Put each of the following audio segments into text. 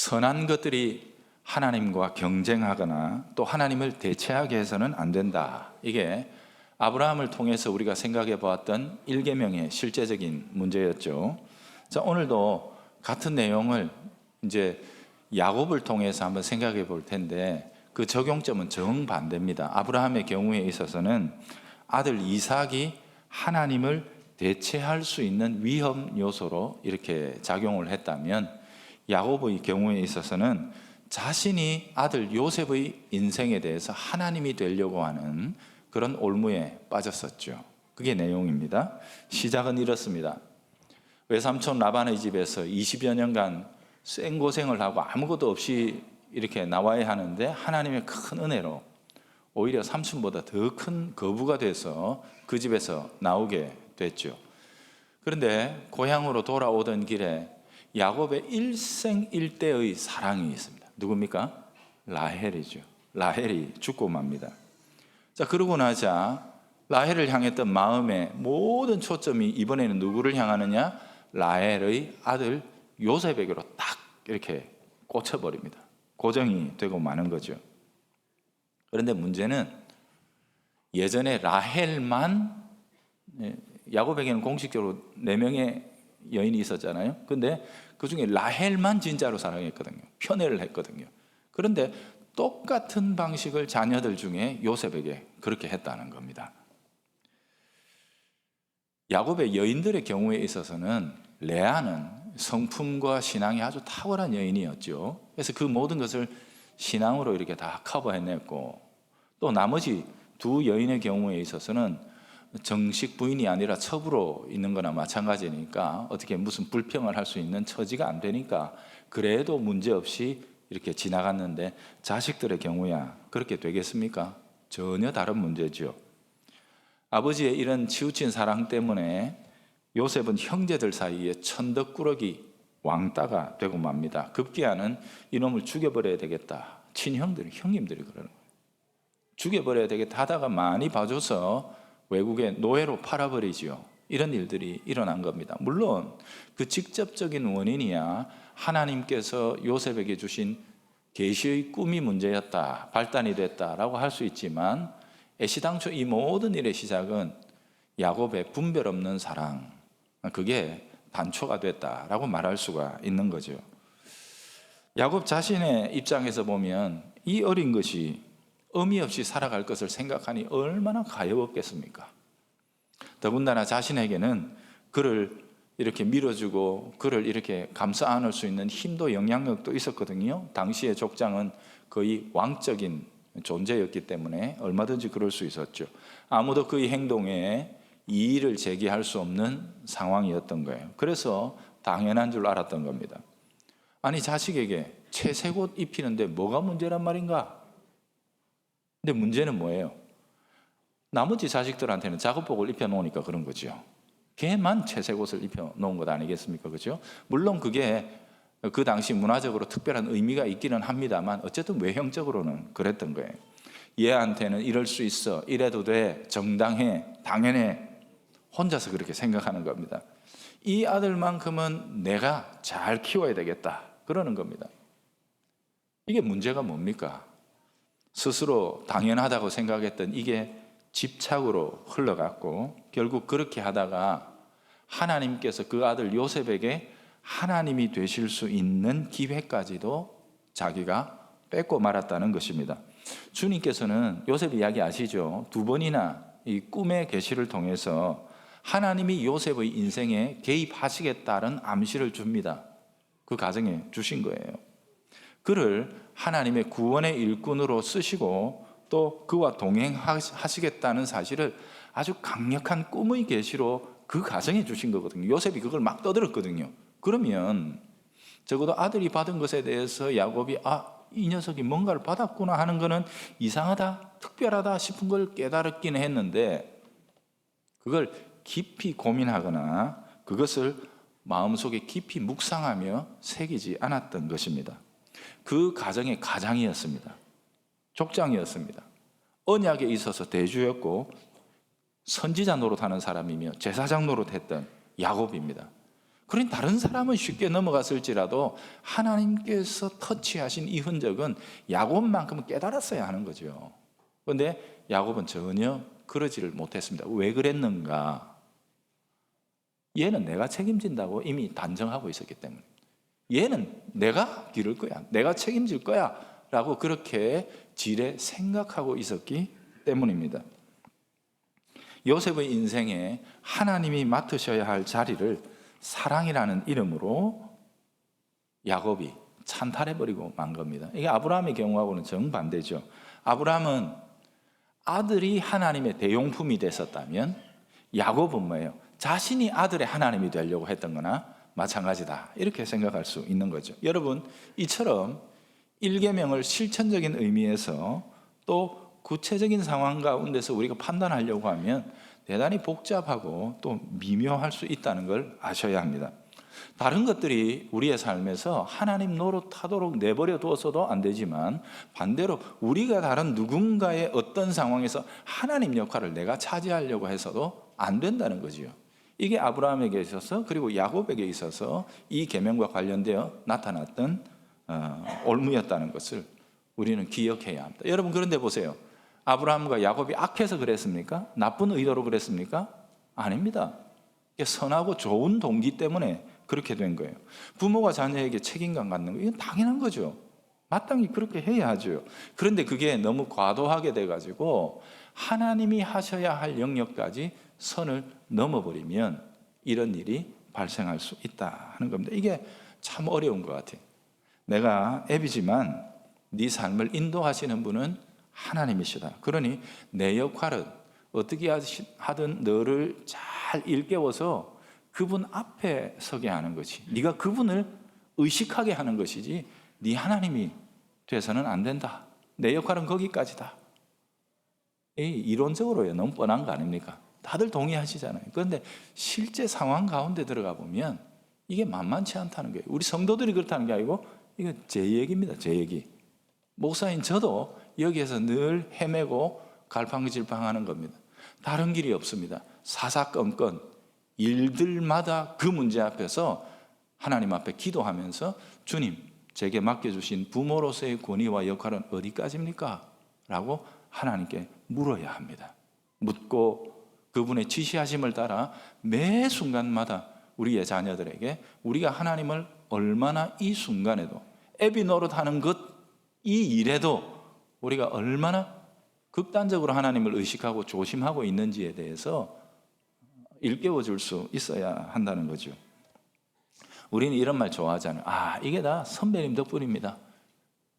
선한 것들이 하나님과 경쟁하거나 또 하나님을 대체하게 해서는 안 된다. 이게 아브라함을 통해서 우리가 생각해 보았던 일계명의 실제적인 문제였죠. 자, 오늘도 같은 내용을 이제 야곱을 통해서 한번 생각해 볼 텐데 그 적용점은 정반대입니다. 아브라함의 경우에 있어서는 아들 이삭이 하나님을 대체할 수 있는 위험 요소로 이렇게 작용을 했다면, 야곱의 경우에 있어서는 자신이 아들 요셉의 인생에 대해서 하나님이 되려고 하는 그런 올무에 빠졌었죠. 그게 내용입니다. 시작은 이렇습니다. 외삼촌 라반의 집에서 20여 년간 생고생을 하고 아무것도 없이 이렇게 나와야 하는데, 하나님의 큰 은혜로 오히려 삼촌보다 더 큰 거부가 돼서 그 집에서 나오게 됐죠. 그런데 고향으로 돌아오던 길에 야곱의 일생일대의 사랑이 있습니다. 누굽니까? 라헬이죠. 라헬이 죽고 맙니다. 자, 그러고 나자 라헬을 향했던 마음의 모든 초점이 이번에는 누구를 향하느냐? 라헬의 아들 요셉에게로 딱 이렇게 꽂혀버립니다. 고정이 되고 마는 거죠. 그런데 문제는 예전에 라헬만, 야곱에게는 공식적으로 4명의 여인이 있었잖아요. 근데 그 중에 라헬만 진짜로 사랑했거든요. 편애를 했거든요. 그런데 똑같은 방식을 자녀들 중에 요셉에게 그렇게 했다는 겁니다. 야곱의 여인들의 경우에 있어서는 레아는 성품과 신앙이 아주 탁월한 여인이었죠. 그래서 그 모든 것을 신앙으로 이렇게 다 커버해냈고, 또 나머지 2 여인의 경우에 있어서는 정식 부인이 아니라 첩으로 있는 거나 마찬가지니까 어떻게 무슨 불평을 할 수 있는 처지가 안 되니까 그래도 문제없이 이렇게 지나갔는데, 자식들의 경우야 그렇게 되겠습니까? 전혀 다른 문제죠. 아버지의 이런 치우친 사랑 때문에 요셉은 형제들 사이에 천덕꾸러기 왕따가 되고 맙니다. 급기야는 이놈을 죽여버려야 되겠다. 친형들이, 형님들이 그러는 거예요. 죽여버려야 되겠다 하다가 많이 봐줘서 외국에 노예로 팔아버리지요. 이런 일들이 일어난 겁니다. 물론 그 직접적인 원인이야 하나님께서 요셉에게 주신 계시의 꿈이 문제였다, 발단이 됐다라고 할 수 있지만, 애시당초 이 모든 일의 시작은 야곱의 분별 없는 사랑, 그게 단초가 됐다라고 말할 수가 있는 거죠. 야곱 자신의 입장에서 보면 이 어린 것이 의미 없이 살아갈 것을 생각하니 얼마나 가여웠겠습니까? 더군다나 자신에게는 그를 이렇게 밀어주고 그를 이렇게 감싸 안을 수 있는 힘도 영향력도 있었거든요. 당시의 족장은 거의 왕적인 존재였기 때문에 얼마든지 그럴 수 있었죠. 아무도 그의 행동에 이의를 제기할 수 없는 상황이었던 거예요. 그래서 당연한 줄 알았던 겁니다. 아니, 자식에게 채색옷 입히는데 뭐가 문제란 말인가? 근데 문제는 뭐예요? 나머지 자식들한테는 작업복을 입혀놓으니까 그런 거죠. 걔만 채색옷을 입혀놓은 것 아니겠습니까? 그죠? 물론 그게 그 당시 문화적으로 특별한 의미가 있기는 합니다만 어쨌든 외형적으로는 그랬던 거예요. 얘한테는 이럴 수 있어, 이래도 돼, 정당해, 당연해, 혼자서 그렇게 생각하는 겁니다. 이 아들만큼은 내가 잘 키워야 되겠다 그러는 겁니다. 이게 문제가 뭡니까? 스스로 당연하다고 생각했던 이게 집착으로 흘러갔고, 결국 그렇게 하다가 하나님께서 그 아들 요셉에게 하나님이 되실 수 있는 기회까지도 자기가 뺏고 말았다는 것입니다. 주님께서는 요셉 이야기 아시죠? 2번이나 이 꿈의 계시를 통해서 하나님이 요셉의 인생에 개입하시겠다는 암시를 줍니다. 그 가정에 주신 거예요. 그를 하나님의 구원의 일꾼으로 쓰시고 또 그와 동행하시겠다는 사실을 아주 강력한 꿈의 계시로 그 가정에 주신 거거든요. 요셉이 그걸 막 떠들었거든요. 그러면 적어도 아들이 받은 것에 대해서 야곱이 이 녀석이 뭔가를 받았구나 하는 거는 이상하다, 특별하다 싶은 걸 깨달았긴 했는데, 그걸 깊이 고민하거나 그것을 마음속에 깊이 묵상하며 새기지 않았던 것입니다. 그 가정의 가장이었습니다. 족장이었습니다. 언약에 있어서 대주였고 선지자 노릇하는 사람이며 제사장 노릇했던 야곱입니다. 그러니 다른 사람은 쉽게 넘어갔을지라도 하나님께서 터치하신 이 흔적은 야곱만큼은 깨달았어야 하는 거죠. 그런데 야곱은 전혀 그러지를 못했습니다. 왜 그랬는가? 얘는 내가 책임진다고 이미 단정하고 있었기 때문에, 얘는 내가 기를 거야, 내가 책임질 거야 라고 그렇게 지레 생각하고 있었기 때문입니다. 요셉의 인생에 하나님이 맡으셔야 할 자리를 사랑이라는 이름으로 야곱이 찬탈해버리고 만 겁니다. 이게 아브라함의 경우하고는 정반대죠. 아브라함은 아들이 하나님의 대용품이 됐었다면, 야곱은 뭐예요? 자신이 아들의 하나님이 되려고 했던 거나 마찬가지다, 이렇게 생각할 수 있는 거죠. 여러분, 이처럼 일계명을 실천적인 의미에서 또 구체적인 상황 가운데서 우리가 판단하려고 하면 대단히 복잡하고 또 미묘할 수 있다는 걸 아셔야 합니다. 다른 것들이 우리의 삶에서 하나님 노릇하도록 내버려 두었어도 안 되지만, 반대로 우리가 다른 누군가의 어떤 상황에서 하나님 역할을 내가 차지하려고 해서도 안 된다는 거지요. 이게 아브라함에게 있어서, 그리고 야곱에게 있어서 이 계명과 관련되어 나타났던 올무였다는 것을 우리는 기억해야 합니다. 여러분, 그런데 보세요. 아브라함과 야곱이 악해서 그랬습니까? 나쁜 의도로 그랬습니까? 아닙니다. 선하고 좋은 동기 때문에 그렇게 된 거예요. 부모가 자녀에게 책임감 갖는 거, 이건 당연한 거죠. 마땅히 그렇게 해야 하죠. 그런데 그게 너무 과도하게 돼가지고 하나님이 하셔야 할 영역까지 선을 넘어버리면 이런 일이 발생할 수 있다 하는 겁니다. 이게 참 어려운 것 같아요. 내가 애비지만 네 삶을 인도하시는 분은 하나님이시다. 그러니 내 역할은 어떻게 하든 너를 잘 일깨워서 그분 앞에 서게 하는 것이, 네가 그분을 의식하게 하는 것이지 네 하나님이 돼서는 안 된다. 내 역할은 거기까지다. 이론적으로 너무 뻔한 거 아닙니까? 다들 동의하시잖아요. 그런데 실제 상황 가운데 들어가 보면 이게 만만치 않다는 거예요. 우리 성도들이 그렇다는 게 아니고 이거 제 얘기입니다. 제 얘기. 목사인 저도 여기에서 늘 헤매고 갈팡질팡하는 겁니다. 다른 길이 없습니다. 사사건건 일들마다 그 문제 앞에서 하나님 앞에 기도하면서, 주님, 제게 맡겨주신 부모로서의 권위와 역할은 어디까지입니까? 라고 하나님께 물어야 합니다. 묻고 그분의 지시하심을 따라 매 순간마다 우리의 자녀들에게 우리가 하나님을 얼마나 이 순간에도, 애비 노릇하는 것, 이 일에도 우리가 얼마나 극단적으로 하나님을 의식하고 조심하고 있는지에 대해서 일깨워 줄 수 있어야 한다는 거죠. 우리는 이런 말 좋아하잖아요. 이게 다 선배님 덕분입니다.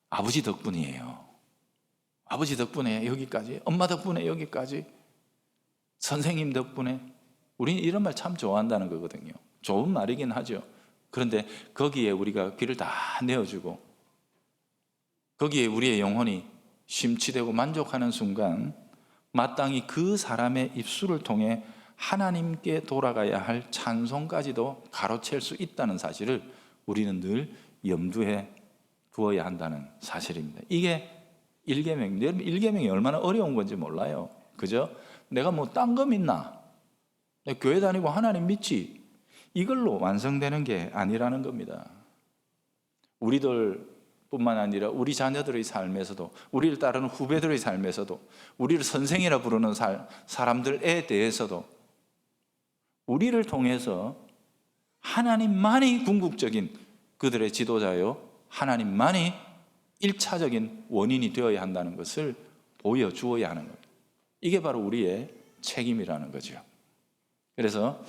아버지 덕분이에요. 아버지 덕분에 여기까지, 엄마 덕분에 여기까지, 선생님 덕분에. 우리는 이런 말 참 좋아한다는 거거든요. 좋은 말이긴 하죠. 그런데 거기에 우리가 귀를 다 내어주고 거기에 우리의 영혼이 심취되고 만족하는 순간 마땅히 그 사람의 입술을 통해 하나님께 돌아가야 할 찬송까지도 가로챌 수 있다는 사실을 우리는 늘 염두에 두어야 한다는 사실입니다. 이게 일계명입니다. 여러분, 일계명이 얼마나 어려운 건지 몰라요. 그죠? 내가 뭐 딴 거 믿나? 내가 교회 다니고 하나님 믿지? 이걸로 완성되는 게 아니라는 겁니다. 우리들 뿐만 아니라 우리 자녀들의 삶에서도, 우리를 따르는 후배들의 삶에서도, 우리를 선생이라 부르는 사람들에 대해서도 우리를 통해서 하나님만이 궁극적인 그들의 지도자요, 하나님만이 1차적인 원인이 되어야 한다는 것을 보여주어야 하는 겁니다. 이게 바로 우리의 책임이라는 거죠. 그래서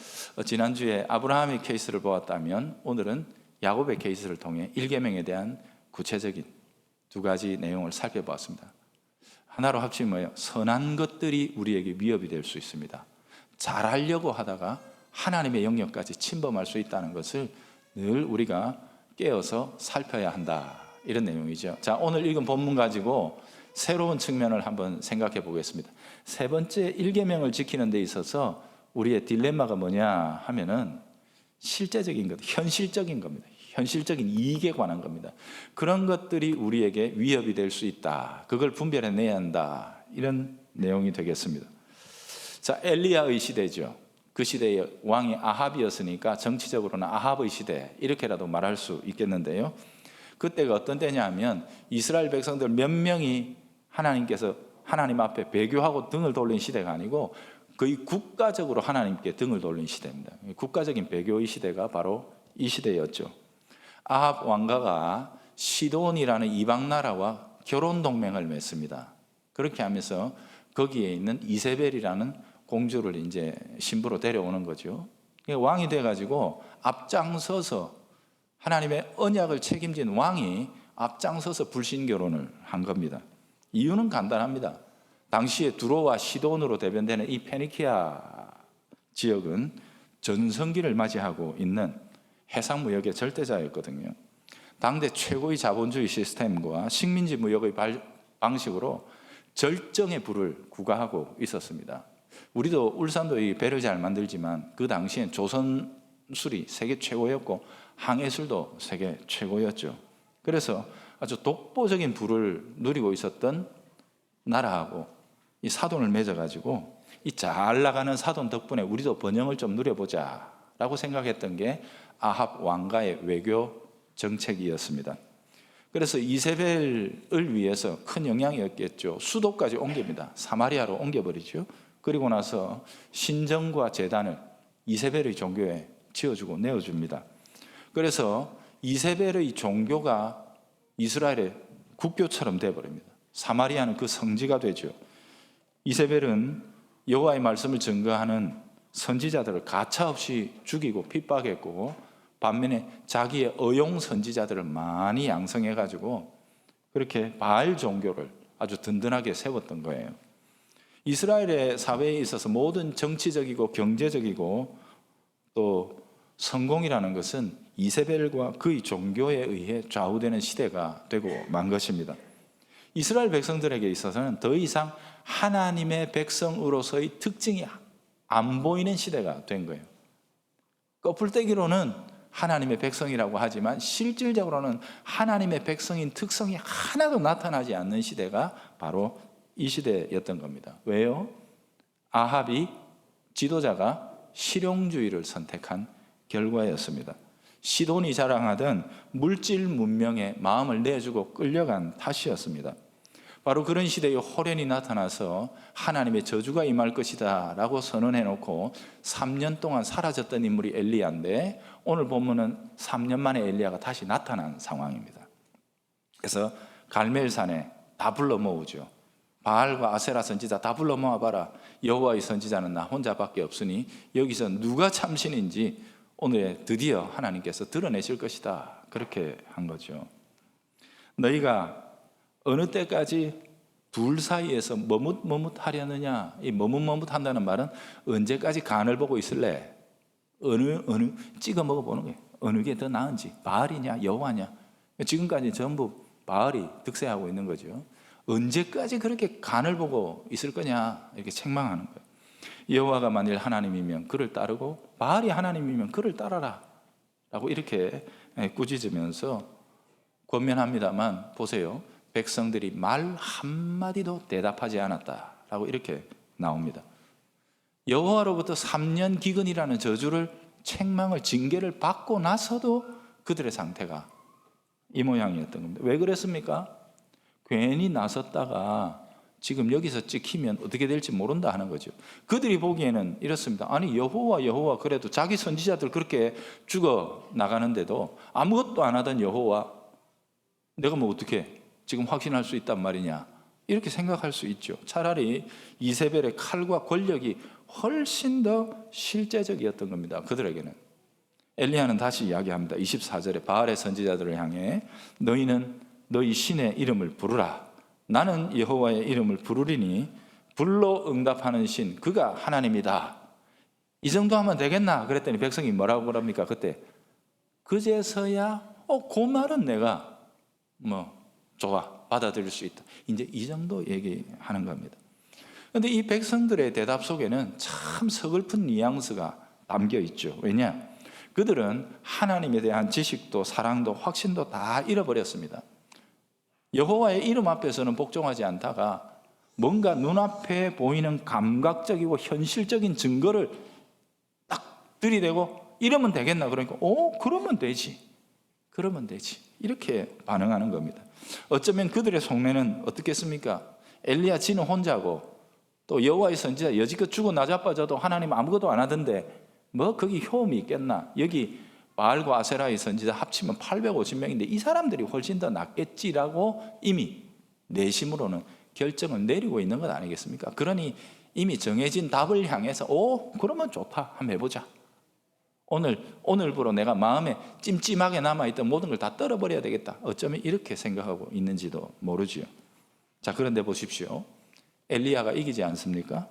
지난주에 아브라함의 케이스를 보았다면 오늘은 야곱의 케이스를 통해 일계명에 대한 구체적인 두 가지 내용을 살펴보았습니다. 하나로 합치면 뭐예요? 선한 것들이 우리에게 위협이 될 수 있습니다. 잘하려고 하다가 하나님의 영역까지 침범할 수 있다는 것을 늘 우리가 깨어서 살펴야 한다, 이런 내용이죠. 자, 오늘 읽은 본문 가지고 새로운 측면을 한번 생각해 보겠습니다. 세 번째, 일계명을 지키는 데 있어서 우리의 딜레마가 뭐냐 하면은 실제적인 것, 현실적인 겁니다. 현실적인 이익에 관한 겁니다. 그런 것들이 우리에게 위협이 될 수 있다. 그걸 분별해내야 한다. 이런 내용이 되겠습니다. 자, 엘리야의 시대죠. 그 시대의 왕이 아합이었으니까 정치적으로는 아합의 시대 이렇게라도 말할 수 있겠는데요. 그때가 어떤 때냐 하면 이스라엘 백성들 몇 명이 하나님께서 하나님 앞에 배교하고 등을 돌린 시대가 아니고 거의 국가적으로 하나님께 등을 돌린 시대입니다. 국가적인 배교의 시대가 바로 이 시대였죠. 아합 왕가가 시돈이라는 이방 나라와 결혼 동맹을 맺습니다. 그렇게 하면서 거기에 있는 이세벨이라는 공주를 이제 신부로 데려오는 거죠. 왕이 돼가지고 앞장서서 하나님의 언약을 책임진 왕이 앞장서서 불신 결혼을 한 겁니다. 이유는 간단합니다. 당시에 두로와 시돈으로 대변되는 이 페니키아 지역은 전성기를 맞이하고 있는 해상무역의 절대자였거든요. 당대 최고의 자본주의 시스템과 식민지 무역의 방식으로 절정의 부를 구가하고 있었습니다. 우리도 울산도 이 배를 잘 만들지만 그 당시엔 조선술이 세계 최고였고 항해술도 세계 최고였죠. 그래서 아주 독보적인 부를 누리고 있었던 나라하고 이 사돈을 맺어가지고 이 잘 나가는 사돈 덕분에 우리도 번영을 좀 누려보자 라고 생각했던 게 아합 왕가의 외교 정책이었습니다. 그래서 이세벨을 위해서 큰 영향이었겠죠. 수도까지 옮깁니다. 사마리아로 옮겨버리죠. 그리고 나서 신정과 제단을 이세벨의 종교에 지어주고 내어줍니다. 그래서 이세벨의 종교가 이스라엘의 국교처럼 되어버립니다. 사마리아는 그 성지가 되죠. 이세벨은 여호와의 말씀을 증거하는 선지자들을 가차없이 죽이고 핍박했고 반면에 자기의 어용 선지자들을 많이 양성해가지고 그렇게 바알 종교를 아주 든든하게 세웠던 거예요. 이스라엘의 사회에 있어서 모든 정치적이고 경제적이고 또 성공이라는 것은 이세벨과 그의 종교에 의해 좌우되는 시대가 되고 만 것입니다. 이스라엘 백성들에게 있어서는 더 이상 하나님의 백성으로서의 특징이 안 보이는 시대가 된 거예요. 껍풀떼기로는 하나님의 백성이라고 하지만 실질적으로는 하나님의 백성인 특성이 하나도 나타나지 않는 시대가 바로 이 시대였던 겁니다. 왜요? 아합이 지도자가 실용주의를 선택한 결과였습니다. 시돈이 자랑하던 물질 문명에 마음을 내주고 끌려간 탓이었습니다. 바로 그런 시대에 호련이 나타나서 하나님의 저주가 임할 것이다 라고 선언해놓고 3년 동안 사라졌던 인물이 엘리야인데 오늘 보면은 3년 만에 엘리야가 다시 나타난 상황입니다. 그래서 갈멜산에 다 불러 모으죠. 바알과 아세라 선지자 다 불러 모아봐라. 여호와의 선지자는 나 혼자밖에 없으니 여기서 누가 참신인지 오늘 드디어 하나님께서 드러내실 것이다. 그렇게 한 거죠. 너희가 어느 때까지 둘 사이에서 머뭇머뭇하려느냐. 이 머뭇머뭇한다는 말은 언제까지 간을 보고 있을래? 어느 찍어 먹어보는 거예요. 어느 게 더 나은지. 바알이냐 여호와냐. 지금까지 전부 바알이 득세하고 있는 거죠. 언제까지 그렇게 간을 보고 있을 거냐 이렇게 책망하는 거예요. 여호와가 만일 하나님이면 그를 따르고 바알이 하나님이면 그를 따라라 라고 이렇게 꾸짖으면서 권면합니다만 보세요. 백성들이 말 한마디도 대답하지 않았다라고 이렇게 나옵니다. 여호와로부터 3년 기근이라는 저주를 책망을 징계를 받고 나서도 그들의 상태가 이 모양이었던 겁니다. 왜 그랬습니까? 괜히 나섰다가 지금 여기서 찍히면 어떻게 될지 모른다 하는 거죠. 그들이 보기에는 이렇습니다. 아니 여호와 그래도 자기 선지자들 그렇게 죽어 나가는데도 아무것도 안 하던 여호와 내가 뭐 어떻게 지금 확신할 수 있단 말이냐 이렇게 생각할 수 있죠. 차라리 이세벨의 칼과 권력이 훨씬 더 실제적이었던 겁니다. 그들에게는. 엘리야는 다시 이야기합니다. 24절에 바알의 선지자들을 향해 너희는 너희 신의 이름을 부르라. 나는 여호와의 이름을 부르리니 불로 응답하는 신 그가 하나님이다. 이 정도 하면 되겠나? 그랬더니 백성이 뭐라고 그럽니까? 그때 그제서야 그 말은 내가 좋아 받아들일 수 있다. 이제 이 정도 얘기하는 겁니다. 그런데 이 백성들의 대답 속에는 참 서글픈 뉘앙스가 담겨 있죠. 왜냐? 그들은 하나님에 대한 지식도 사랑도 확신도 다 잃어버렸습니다. 여호와의 이름 앞에서는 복종하지 않다가 뭔가 눈앞에 보이는 감각적이고 현실적인 증거를 들이대고 이러면 되겠나? 그러니까 그러면 되지. 그러면 되지. 이렇게 반응하는 겁니다. 어쩌면 그들의 속내는 어떻겠습니까? 엘리야 지는 혼자고 또 여호와의 선지자 여지껏 죽어 나자빠져도 하나님 아무것도 안 하던데 뭐 거기 효험이 있겠나? 여기 바알과 아세라의 선지자 합치면 850명인데 이 사람들이 훨씬 더 낫겠지라고 이미 내심으로는 결정을 내리고 있는 것 아니겠습니까? 그러니 이미 정해진 답을 향해서 그러면 좋다 한번 해보자. 오늘부로 내가 마음에 찜찜하게 남아있던 모든 걸 다 떨어버려야 되겠다. 어쩌면 이렇게 생각하고 있는지도 모르지요. 자, 그런데 보십시오. 엘리야가 이기지 않습니까?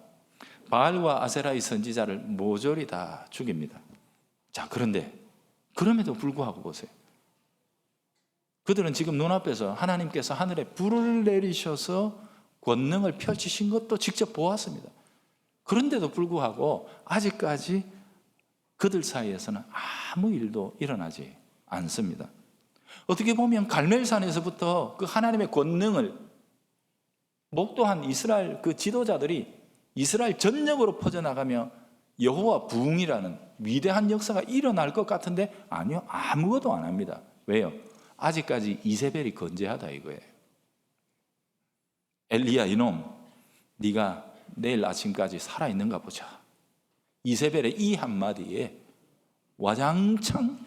바알과 아세라의 선지자를 모조리 다 죽입니다. 자, 그런데 그럼에도 불구하고 보세요. 그들은 지금 눈앞에서 하나님께서 하늘에 불을 내리셔서 권능을 펼치신 것도 직접 보았습니다. 그런데도 불구하고 아직까지 그들 사이에서는 아무 일도 일어나지 않습니다. 어떻게 보면 갈멜산에서부터 그 하나님의 권능을 목도한 이스라엘 그 지도자들이 이스라엘 전역으로 퍼져나가며 여호와 부흥이라는 위대한 역사가 일어날 것 같은데 아니요, 아무것도 안 합니다. 왜요? 아직까지 이세벨이 건재하다 이거예요. 엘리야 이놈, 네가 내일 아침까지 살아있는가 보자. 이세벨의 이 한마디에 와장창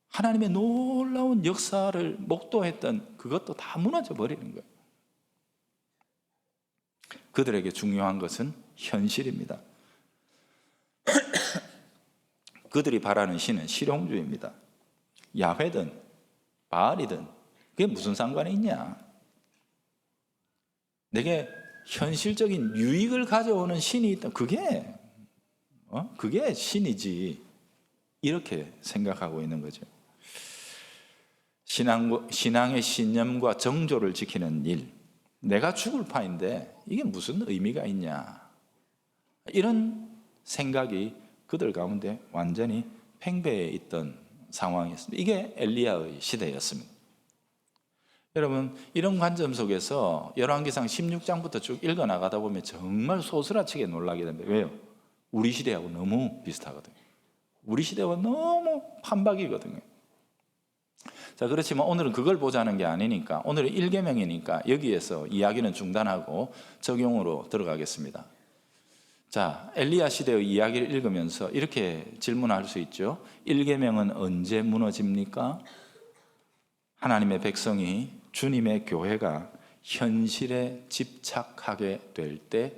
하나님의 놀라운 역사를 목도했던 그것도 다 무너져 버리는 거예요. 그들에게 중요한 것은 현실입니다. 그들이 바라는 신은 실용주의입니다. 야훼든 바알이든 그게 무슨 상관이 있냐? 내게 현실적인 유익을 가져오는 신이 있다. 그게 신이지. 이렇게 생각하고 있는 거죠. 신앙의 신념과 정조를 지키는 일. 내가 죽을 판인데 이게 무슨 의미가 있냐? 이런 생각이 그들 가운데 완전히 팽배해 있던 상황이었습니다. 이게 엘리야의 시대였습니다. 여러분, 이런 관점 속에서 열왕기상 16장부터 쭉 읽어나가다 보면 정말 소스라치게 놀라게 됩니다. 왜요? 우리 시대하고 너무 비슷하거든요. 우리 시대와 너무 판박이거든요. 자, 그렇지만 오늘은 그걸 보자는 게 아니니까, 오늘은 1계명이니까 여기에서 이야기는 중단하고 적용으로 들어가겠습니다. 자, 엘리야 시대의 이야기를 읽으면서 이렇게 질문할 수 있죠. 1계명은 언제 무너집니까? 하나님의 백성이, 주님의 교회가 현실에 집착하게 될 때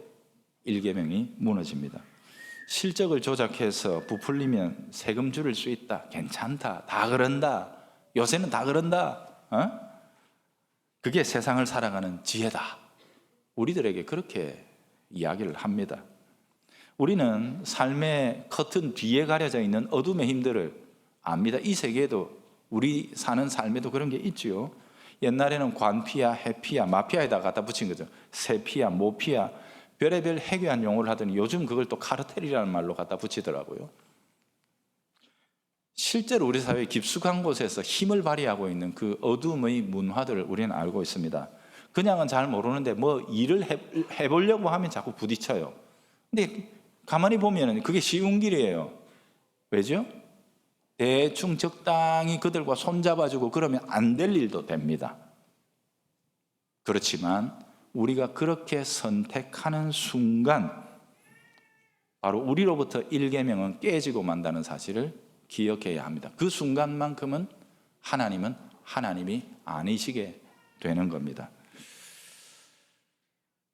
1계명이 무너집니다. 실적을 조작해서 부풀리면 세금 줄일 수 있다. 괜찮다. 다 그런다. 요새는 다 그런다. 그게 세상을 살아가는 지혜다. 우리들에게 그렇게 이야기를 합니다. 우리는 삶의 커튼 뒤에 가려져 있는 어둠의 힘들을 압니다. 이 세계에도 우리 사는 삶에도 그런 게 있지요. 옛날에는 관피아, 해피아, 마피아에다 갖다 붙인 거죠. 세피아, 모피아, 별의별 해괴한 용어를 하더니 요즘 그걸 또 카르텔이라는 말로 갖다 붙이더라고요. 실제로 우리 사회의 깊숙한 곳에서 힘을 발휘하고 있는 그 어둠의 문화들을 우리는 알고 있습니다. 그냥은 잘 모르는데 뭐 일을 해보려고 하면 자꾸 부딪혀요. 근데 가만히 보면 그게 쉬운 길이에요. 왜죠? 대충 적당히 그들과 손잡아주고 그러면 안 될 일도 됩니다. 그렇지만 우리가 그렇게 선택하는 순간 바로 우리로부터 1계명은 깨지고 만다는 사실을 기억해야 합니다. 그 순간만큼은 하나님은 하나님이 아니시게 되는 겁니다.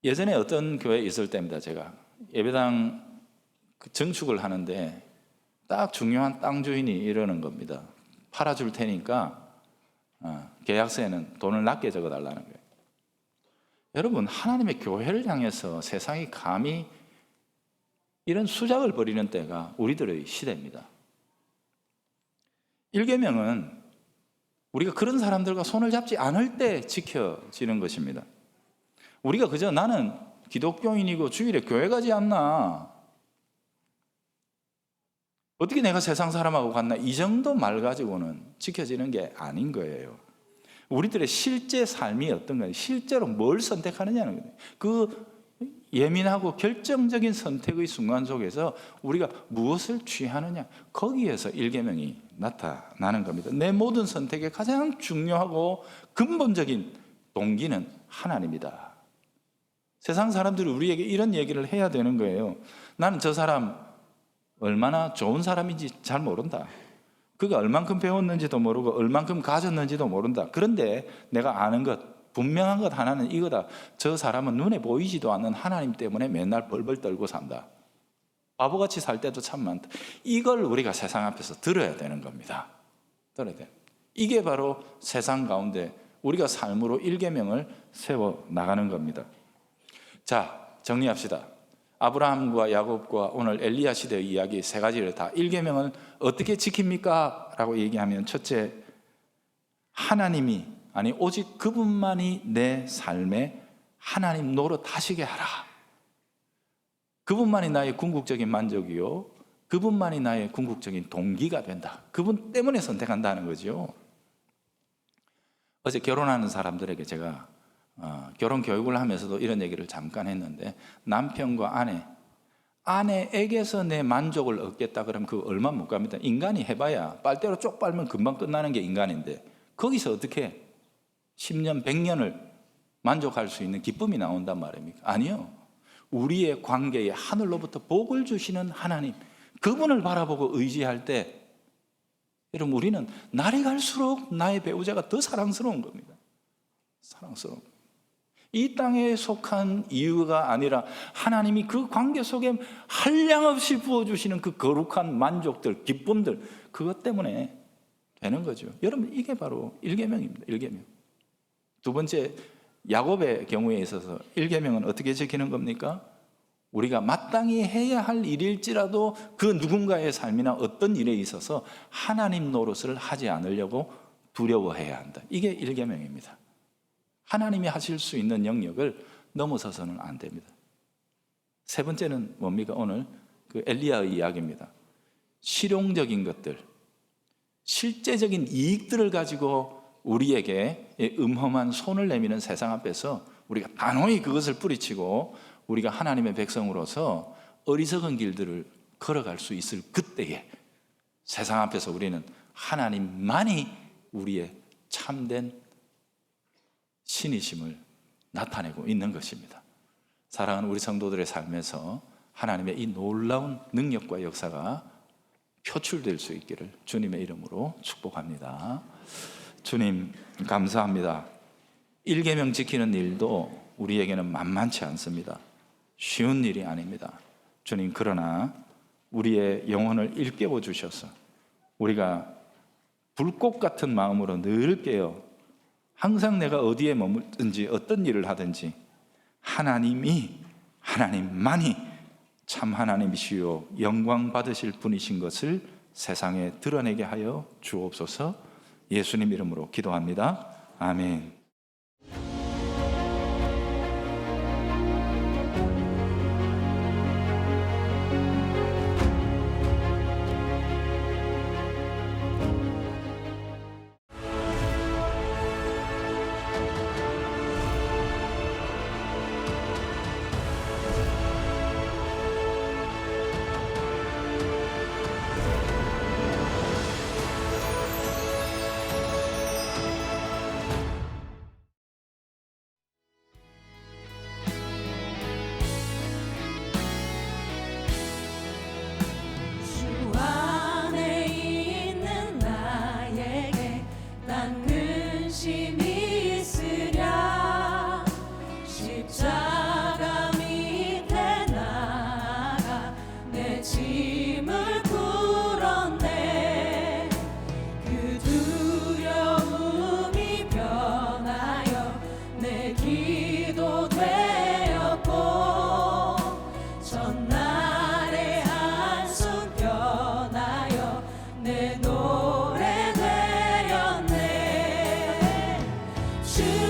예전에 어떤 교회에 있을 때입니다. 제가 예배당 증축을 하는데 딱 중요한 땅 주인이 이러는 겁니다. 팔아줄 테니까 계약서에는 돈을 낮게 적어달라는 거예요. 여러분, 하나님의 교회를 향해서 세상이 감히 이런 수작을 벌이는 때가 우리들의 시대입니다. 1계명은 우리가 그런 사람들과 손을 잡지 않을 때 지켜지는 것입니다. 우리가 그저 나는 기독교인이고 주일에 교회 가지 않나, 어떻게 내가 세상 사람하고 같나, 이 정도 말 가지고는 지켜지는 게 아닌 거예요. 우리들의 실제 삶이 어떤 거예요? 실제로 뭘 선택하느냐는 거예요. 그 예민하고 결정적인 선택의 순간 속에서 우리가 무엇을 취하느냐, 거기에서 일계명이 나타나는 겁니다. 내 모든 선택의 가장 중요하고 근본적인 동기는 하나님이다. 세상 사람들이 우리에게 이런 얘기를 해야 되는 거예요. 나는 저 사람 얼마나 좋은 사람인지 잘 모른다. 그가 얼만큼 배웠는지도 모르고 얼만큼 가졌는지도 모른다. 그런데 내가 아는 것, 분명한 것 하나는 이거다. 저 사람은 눈에 보이지도 않는 하나님 때문에 맨날 벌벌 떨고 산다. 바보같이 살 때도 참 많다. 이걸 우리가 세상 앞에서 들어야 되는 겁니다. 들어야 돼. 이게 바로 세상 가운데 우리가 삶으로 일계명을 세워 나가는 겁니다. 자, 정리합시다. 아브라함과 야곱과 오늘 엘리야 시대의 이야기 세 가지를 다 일계명을 어떻게 지킵니까? 라고 얘기하면, 첫째, 하나님이, 아니 오직 그분만이 내 삶에 하나님 노릇하시게 하라. 그분만이 나의 궁극적인 만족이요, 그분만이 나의 궁극적인 동기가 된다. 그분 때문에 선택한다는 거죠. 어제 결혼하는 사람들에게 제가 결혼 교육을 하면서도 이런 얘기를 잠깐 했는데, 남편과 아내에게서 내 만족을 얻겠다 그러면 그거 얼마 못 갑니다. 인간이 해봐야 빨대로 쪽 빨면 금방 끝나는 게 인간인데, 거기서 어떻게 10년, 100년을 만족할 수 있는 기쁨이 나온단 말입니까? 아니요. 우리의 관계에 하늘로부터 복을 주시는 하나님, 그분을 바라보고 의지할 때, 여러분, 우리는 날이 갈수록 나의 배우자가 더 사랑스러운 겁니다. 사랑스러운. 이 땅에 속한 이유가 아니라 하나님이 그 관계 속에 한량없이 부어주시는 그 거룩한 만족들, 기쁨들, 그것 때문에 되는 거죠. 여러분, 이게 바로 일계명입니다. 일계명. 두 번째, 야곱의 경우에 있어서 일계명은 어떻게 지키는 겁니까? 우리가 마땅히 해야 할 일일지라도 그 누군가의 삶이나 어떤 일에 있어서 하나님 노릇을 하지 않으려고 두려워해야 한다. 이게 일계명입니다. 하나님이 하실 수 있는 영역을 넘어서서는 안 됩니다. 세 번째는 뭡니까? 오늘 그 엘리야의 이야기입니다. 실용적인 것들, 실제적인 이익들을 가지고 우리에게 음험한 손을 내미는 세상 앞에서 우리가 단호히 그것을 뿌리치고 우리가 하나님의 백성으로서 어리석은 길들을 걸어갈 수 있을 그때에 세상 앞에서 우리는 하나님만이 우리의 참된 신이심을 나타내고 있는 것입니다. 사랑하는 우리 성도들의 삶에서 하나님의 이 놀라운 능력과 역사가 표출될 수 있기를 주님의 이름으로 축복합니다. 주님, 감사합니다. 일계명 지키는 일도 우리에게는 만만치 않습니다. 쉬운 일이 아닙니다. 주님, 그러나 우리의 영혼을 일깨워 주셔서 우리가 불꽃 같은 마음으로 늘 깨어 항상 내가 어디에 머물든지 어떤 일을 하든지 하나님만이 참 하나님이시요 영광 받으실 분이신 것을 세상에 드러내게 하여 주옵소서. 예수님 이름으로 기도합니다. 아멘. 주